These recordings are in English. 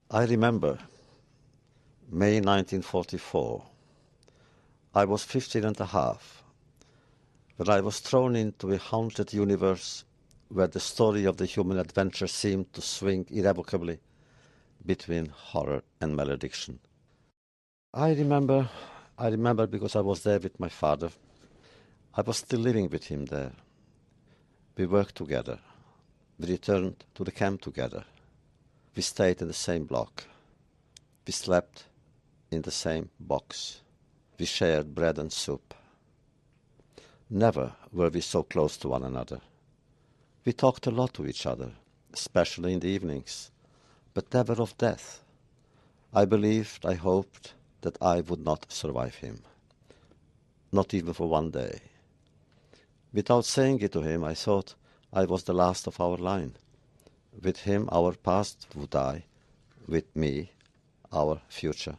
I remember May 1944. I was 15 and a half when I was thrown into a haunted universe where the story of the human adventure seemed to swing irrevocably between horror and malediction. I remember, I remember because I was there with my father. I was still living with him there. We worked together. We returned to the camp together. We stayed in the same block. We slept in the same box. We shared bread and soup. Never were we so close to one another. We talked a lot to each other, especially in the evenings, but never of death. I believed, I hoped that I would not survive him, not even for one day. Without saying it to him, I thought I was the last of our line. With him, our past would die. With me, our future.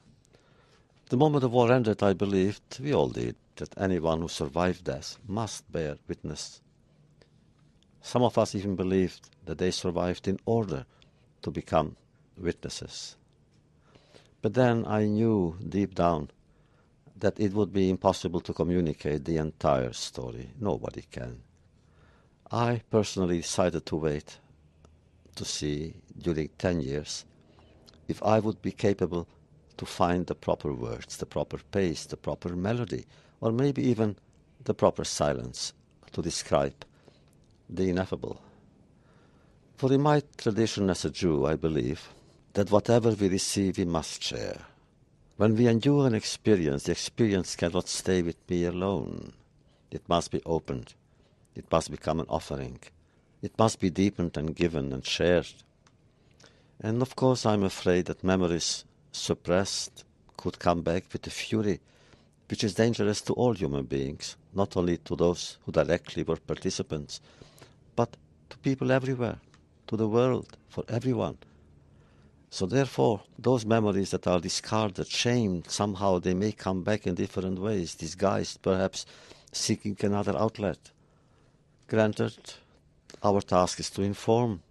The moment the war ended, I believed, we all did, that anyone who survived death must bear witness. Some of us even believed that they survived in order to become witnesses. But then I knew deep down that it would be impossible to communicate the entire story. Nobody can. I personally decided to wait to see, during 10 years, if I would be capable to find the proper words, the proper pace, the proper melody, or maybe even the proper silence to describe the ineffable. For in my tradition as a Jew, I believe that whatever we receive, we must share. When we endure an experience, the experience cannot stay with me alone. It must be opened. It must become an offering. It must be deepened and given and shared. And of course, I'm afraid that memories suppressed could come back with a fury which is dangerous to all human beings, not only to those who directly were participants, but to people everywhere, to the world, for everyone. So therefore, those memories that are discarded, shamed, somehow they may come back in different ways, disguised, perhaps seeking another outlet. Granted, our task is to inform,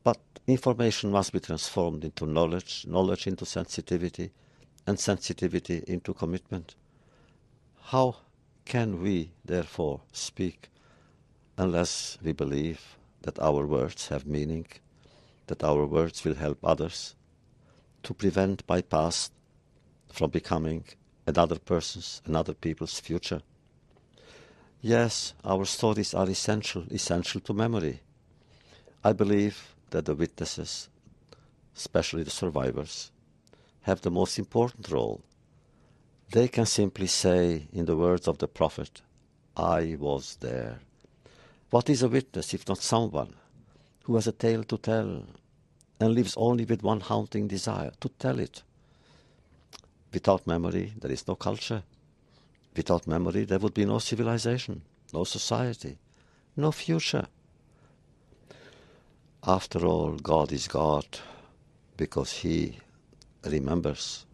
but information must be transformed into knowledge, knowledge into sensitivity, and sensitivity into commitment. How can we, therefore, speak unless we believe that our words have meaning, that our words will help others to prevent my past from becoming another person's, another people's future? Yes, our stories are essential to memory. I believe that the witnesses, especially the survivors, have the most important role. They can simply say, in the words of the prophet, I was there. What is a witness if not someone who has a tale to tell and lives only with one haunting desire, to tell it? Without memory, there is no culture. Without memory, there would be no civilization, no society, no future. After all, God is God because He remembers.